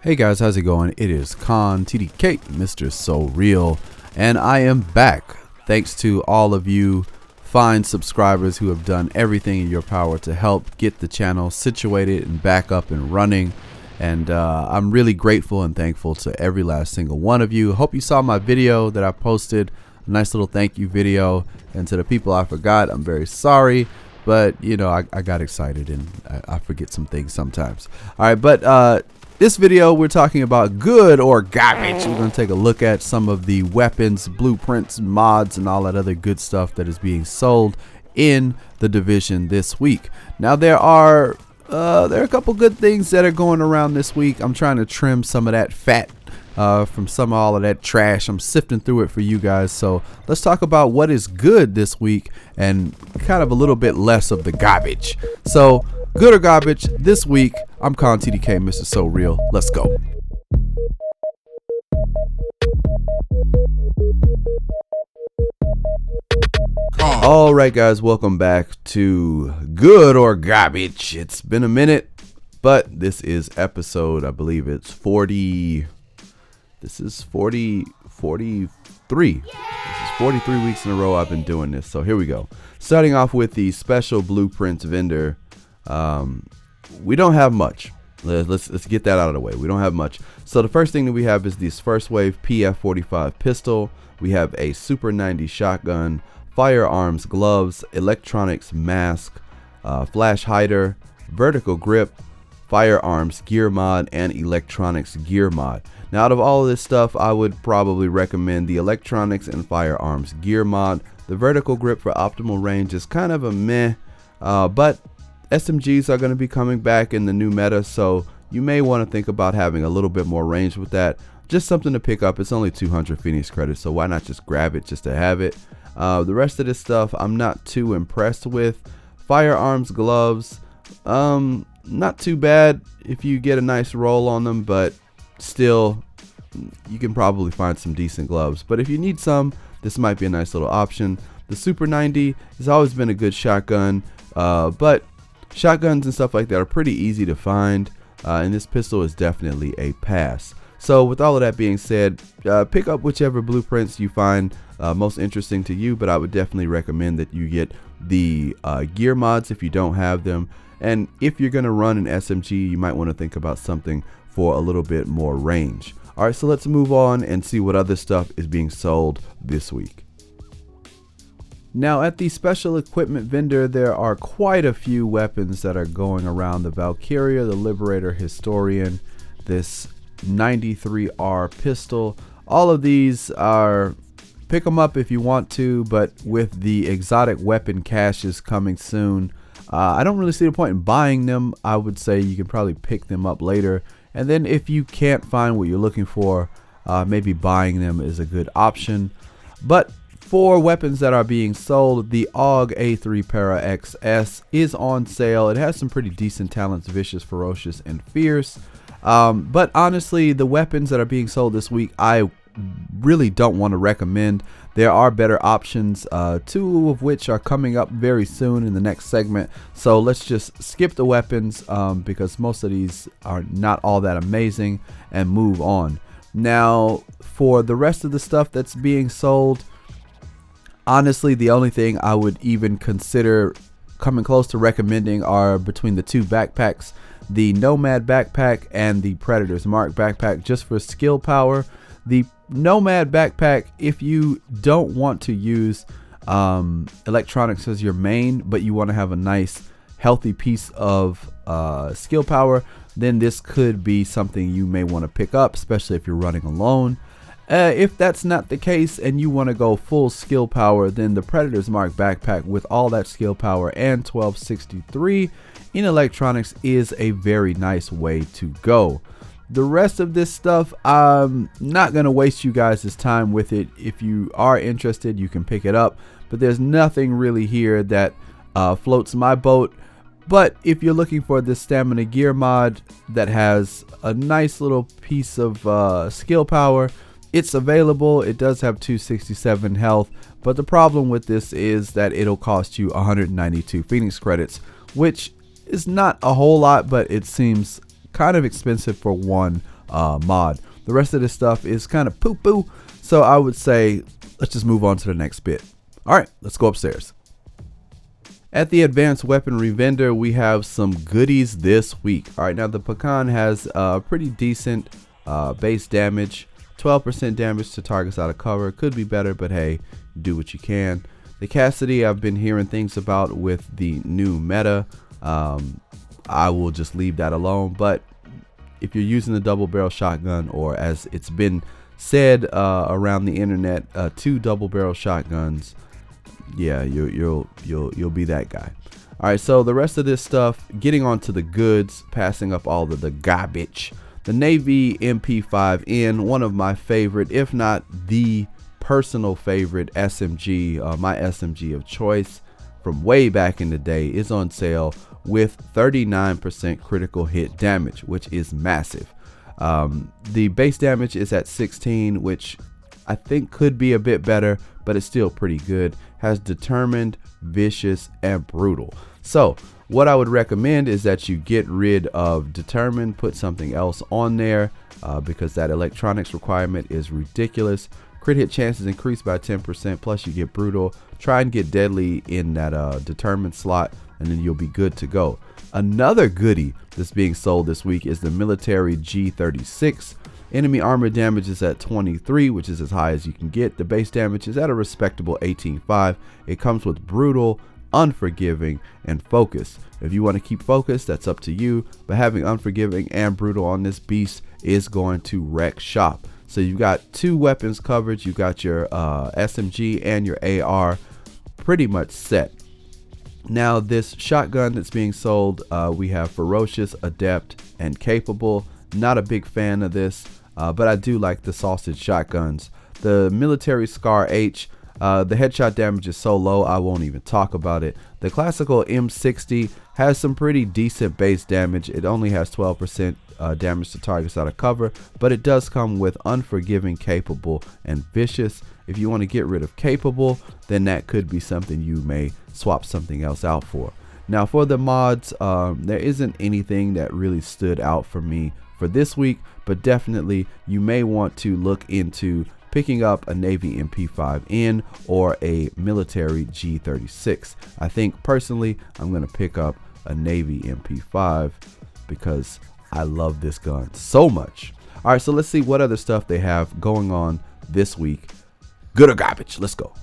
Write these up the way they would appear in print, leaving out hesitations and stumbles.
Hey guys, how's it going? It is Con TDK, Mr. So Real, and I am back. Thanks to all of you fine subscribers who have done everything in your power to help get the channel situated and back up and running. And I'm really grateful and thankful to every last single one of you. Hope you saw my video that I posted, a nice little thank you video. And to the people I forgot, I'm very sorry. But, you know, I got excited and I forget some things sometimes. All right, but this video, we're talking about good or garbage. We're going to take a look at some of the weapons, blueprints, mods, and all that other good stuff that is being sold in the division this week. Now, there are a couple good things that are going around this week. I'm trying to trim some of that fat from some of all of that trash. I'm sifting through it for you guys. So let's talk about what is good this week and kind of a little bit less of the garbage. So good or garbage this week. I'm Con TDK, Mr. So Real. Let's go. All right, guys, welcome back to Good or Garbage. It's been a minute, but this is episode, I believe it's 40. This is 43. This is 43 weeks in a row I've been doing this. So here we go. Starting off with the special blueprints vendor. We don't have much. Let's get that out of the way. We don't have much. So the first thing that we have is this first wave PF45 pistol. We have a Super 90 shotgun, firearms gloves, electronics mask, flash hider, vertical grip, firearms gear mod, and electronics gear mod. Now, out of all of this stuff, I would probably recommend the electronics and firearms gear mod. The vertical grip for optimal range is kind of a meh, but SMGs are going to be coming back in the new meta, so you may want to think about having a little bit more range with that. Just something to pick up. It's only 200 Phoenix credits, so why not just grab it just to have it? The rest of this stuff I'm not too impressed with. Firearms gloves, not too bad if you get a nice roll on them, but still you can probably find some decent gloves. But if you need some, this might be a nice little option. The Super 90 has always been a good shotgun, but shotguns and stuff like that are pretty easy to find, and this pistol is definitely a pass. So with all of that being said, pick up whichever blueprints you find most interesting to you, but I would definitely recommend that you get the gear mods if you don't have them. And if you're going to run an SMG, you might want to think about something for a little bit more range. All right, so let's move on and see what other stuff is being sold this week. Now, at the special equipment vendor, there are quite a few weapons that are going around. The Valkyria, the Liberator Historian, this 93R pistol. All of these are, pick them up if you want to, but with the exotic weapon caches coming soon, I don't really see the point in buying them. I would say you can probably pick them up later. And then if you can't find what you're looking for, maybe buying them is a good option. But for weapons that are being sold, the AUG A3 Para XS is on sale. It has some pretty decent talents: Vicious, Ferocious, and Fierce. But honestly, the weapons that are being sold this week, I really don't want to recommend. There are better options, two of which are coming up very soon in the next segment. So let's just skip the weapons because most of these are not all that amazing, and move on. Now, for the rest of the stuff that's being sold, honestly, the only thing I would even consider coming close to recommending are between the two backpacks, the Nomad backpack and the Predator's Mark backpack, just for skill power. The Nomad backpack, if you don't want to use electronics as your main, but you want to have a nice healthy piece of skill power, then this could be something you may want to pick up, especially if you're running alone. If that's not the case and you want to go full skill power, then the Predator's Mark backpack with all that skill power and 1263 in electronics is a very nice way to go. The rest of this stuff, I'm not going to waste you guys' time with it. If you are interested, you can pick it up, but there's nothing really here that floats my boat. But if you're looking for this stamina gear mod that has a nice little piece of skill power, it's available. It does have 267 health, but the problem with this is that it'll cost you 192 Phoenix credits, which is not a whole lot, but it seems kind of expensive for one mod. The rest of this stuff is kind of poo-poo, so I would say let's just move on to the next bit. All right, let's go upstairs. At the advanced weaponry vendor, we have some goodies this week. All right, now the Pecan has pretty decent base damage, 12% damage to targets out of cover. Could be better, but hey, do what you can. The Cassidy, I've been hearing things about with the new meta. I will just leave that alone, but if you're using the double barrel shotgun, or as it's been said around the internet, 2 double barrel shotguns, yeah, you'll be that guy. All right, so the rest of this stuff, getting onto the goods, passing up all of the garbage. The Navy MP5N, one of my favorite, if not the personal favorite SMG, my SMG of choice from way back in the day, is on sale with 39% critical hit damage, which is massive. The base damage is at 16, which I think could be a bit better, but it's still pretty good. Has determined, vicious, and brutal. So what I would recommend is that you get rid of determined, put something else on there, because that electronics requirement is ridiculous. Crit hit chances increase by 10%, plus you get brutal. Try and get deadly in that determined slot, and then you'll be good to go. Another goodie that's being sold this week is the military G36. Enemy armor damage is at 23, which is as high as you can get. The base damage is at a respectable 18.5. It comes with brutal, unforgiving, and focus. If you want to keep focus, that's up to you, but having unforgiving and brutal on this beast is going to wreck shop. So you've got 2 weapons covered. You got your SMG and your AR pretty much set. Now this shotgun that's being sold, we have ferocious, adept, and capable. Not a big fan of this, but I do like the sausage shotguns. The military Scar H, the headshot damage is so low I won't even talk about it. The classical M60 has some pretty decent base damage. It only has 12% damage to targets out of cover, but it does come with unforgiving, capable, and vicious. If you want to get rid of capable, then that could be something you may swap something else out for. Now for the mods, there isn't anything that really stood out for me for this week, but definitely you may want to look into picking up a Navy MP5N or a military G36. I think personally I'm going to pick up a Navy MP5 because I love this gun so much. All right, so let's see what other stuff they have going on this week. Good or garbage? Let's go.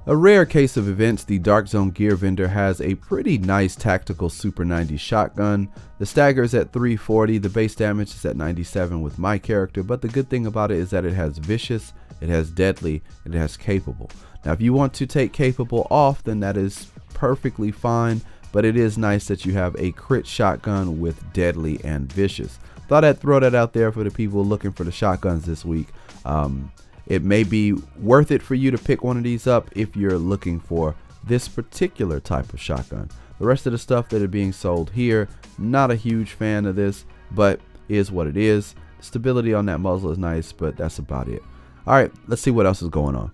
A rare case of events, the Dark Zone gear vendor has a pretty nice tactical Super 90 shotgun. The stagger is at 340, the base damage is at 97 with my character, but the good thing about it is that it has vicious, it has deadly, and it has capable. Now if you want to take capable off, then that is perfectly fine, but it is nice that you have a crit shotgun with deadly and vicious. Thought I'd throw that out there for the people looking for the shotguns this week. It may be worth it for you to pick one of these up if you're looking for this particular type of shotgun. The rest of the stuff that are being sold here, not a huge fan of this, but is what it is. Stability on that muzzle is nice, but that's about it. All right, let's see what else is going on.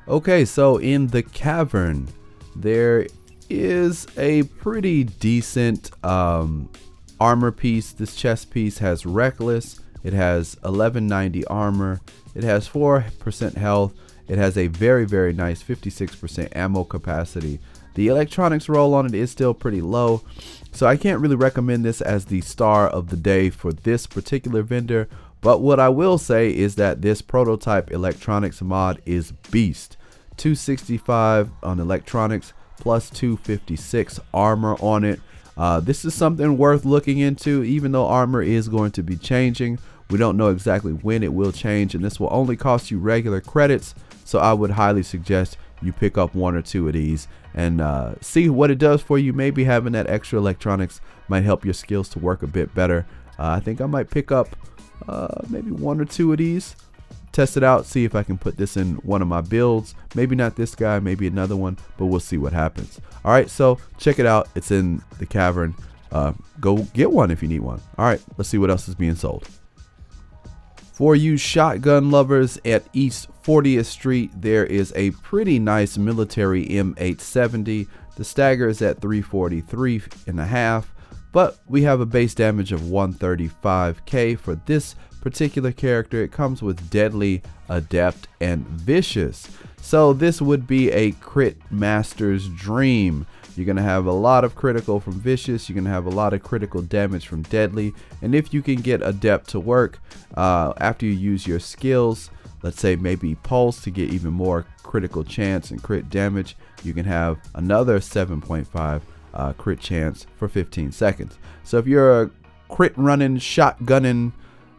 Okay, so in the cavern, there is a pretty decent armor piece. This chest piece has reckless. It has 1190 armor. It has 4% health. It has a very, very nice 56% ammo capacity. The electronics roll on it is still pretty low, so I can't really recommend this as the star of the day for this particular vendor. But what I will say is that this prototype electronics mod is beast. 265 on electronics plus 256 armor on it. This is something worth looking into, even though armor is going to be changing. We don't know exactly when it will change, and this will only cost you regular credits. So I would highly suggest you pick up 1 or 2 of these and see what it does for you. Maybe having that extra electronics might help your skills to work a bit better. I think I might pick up maybe 1 or 2 of these, test it out, see if I can put this in one of my builds. Maybe not this guy, maybe another one, but we'll see what happens. All right, so check it out. It's in the cavern. Go get one if you need one. All right, let's see what else is being sold. For you shotgun lovers, at East 40th Street, there is a pretty nice military M870. The stagger is at 343.5. but we have a base damage of 135k for this particular character. It comes with Deadly, Adept, and Vicious. So this would be a crit master's dream. You're going to have a lot of critical from Vicious. You're going to have a lot of critical damage from Deadly. And if you can get Adept to work after you use your skills, let's say maybe Pulse to get even more critical chance and crit damage, you can have another 7.5 crit chance for 15 seconds. So if you're a crit running, shotgunning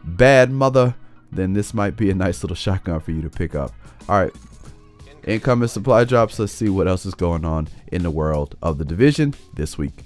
bad mother, then this might be a nice little shotgun for you to pick up. All right. Incoming supply drops. Let's see what else is going on in the world of the division this week.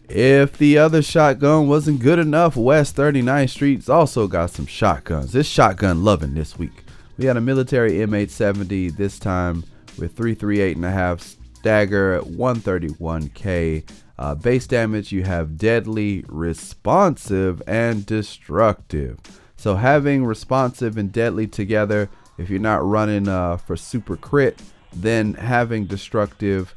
If the other shotgun wasn't good enough, West 39th Street's also got some shotguns. This shotgun loving this week. We had a military M870 this time with 338.5 stagger at 131k. Base damage, you have Deadly, Responsive, and Destructive. So having Responsive and Deadly together, if you're not running for super crit, then having Destructive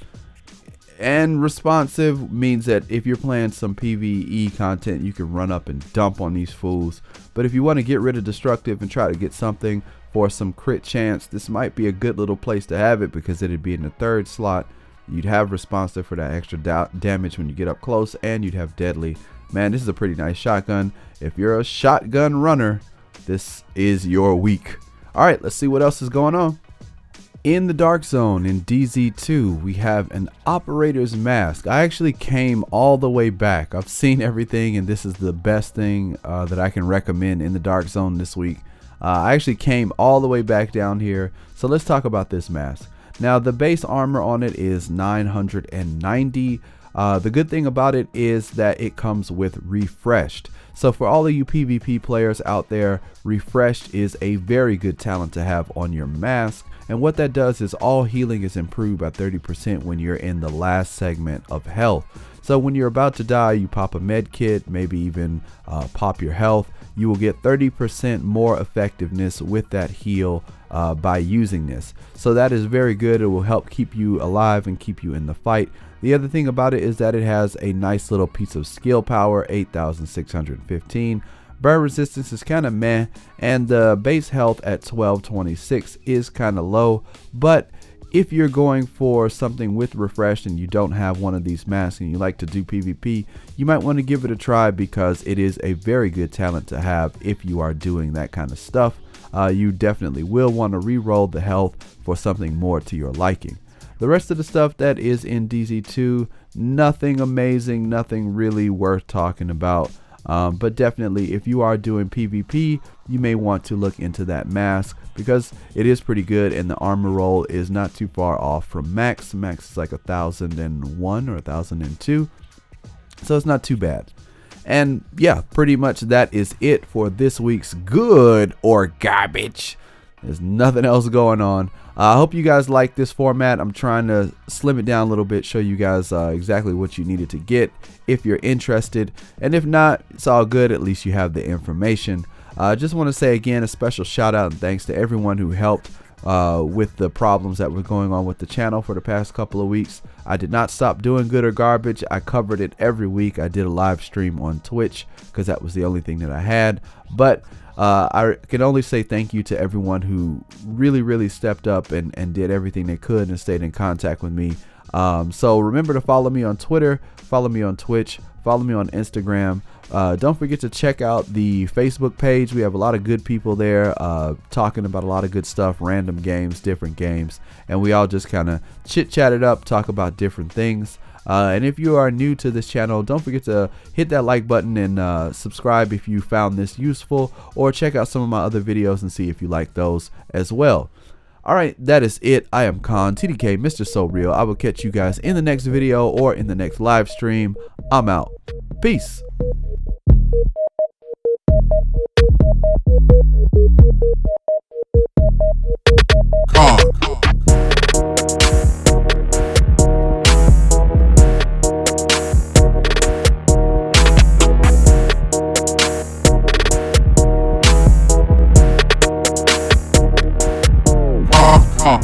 and Responsive means that if you're playing some PvE content, you can run up and dump on these fools. But if you want to get rid of Destructive and try to get something for some crit chance, this might be a good little place to have it, because it'd be in the third slot. You'd have Responsive for that extra damage when you get up close, and you'd have Deadly. Man, this is a pretty nice shotgun. If you're a shotgun runner, this is your week. All right, let's see what else is going on. In the Dark Zone in DZ2, we have an Operator's Mask. I actually came all the way back. I've seen everything, and this is the best thing that I can recommend in the Dark Zone this week. I actually came all the way back down here. So let's talk about this mask. Now, the base armor on it is 990. The good thing about it is that it comes with Refreshed. So for all of you PvP players out there, Refreshed is a very good talent to have on your mask. And what that does is all healing is improved by 30% when you're in the last segment of health. So when you're about to die, you pop a med kit, maybe even pop your health. You will get 30% more effectiveness with that heal by using this. So that is very good. It will help keep you alive and keep you in the fight. The other thing about it is that it has a nice little piece of skill power, 8,615. Burn resistance is kind of meh, and the base health at 1226 is kind of low. But if you're going for something with Refreshed and you don't have one of these masks and you like to do PvP, you might want to give it a try, because it is a very good talent to have if you are doing that kind of stuff. You definitely will want to re-roll the health for something more to your liking. The rest of the stuff that is in DZ2, nothing amazing, nothing really worth talking about. But definitely, if you are doing PvP, you may want to look into that mask, because it is pretty good, and the armor roll is not too far off from max. Max is like 1001 or 1002, so it's not too bad. And yeah, pretty much that is it for this week's Good or Garbage. There's nothing else going on. I hope you guys like this format. I'm trying to slim it down a little bit, show you guys exactly what you needed to get if you're interested. And if not, it's all good. At least you have the information. I just want to say again, a special shout out and thanks to everyone who helped with the problems that were going on with the channel for the past couple of weeks. I did not stop doing Good or Garbage. I covered it every week. I did a live stream on Twitch because that was the only thing that I had. But I can only say thank you to everyone who really stepped up and did everything they could and stayed in contact with me. So remember to follow me on Twitter, follow me on Twitch, follow me on Instagram. Don't forget to check out the Facebook page. We have a lot of good people there talking about a lot of good stuff, random games, different games, and we all just kind of chit-chat it up, talk about different things. And if you are new to this channel, don't forget to hit that like button and subscribe if you found this useful, or check out some of my other videos and see if you like those as well. Alright, that is it. I am Khan, TDK, Mr. So Real. I will catch you guys in the next video or in the next live stream. I'm out. Peace.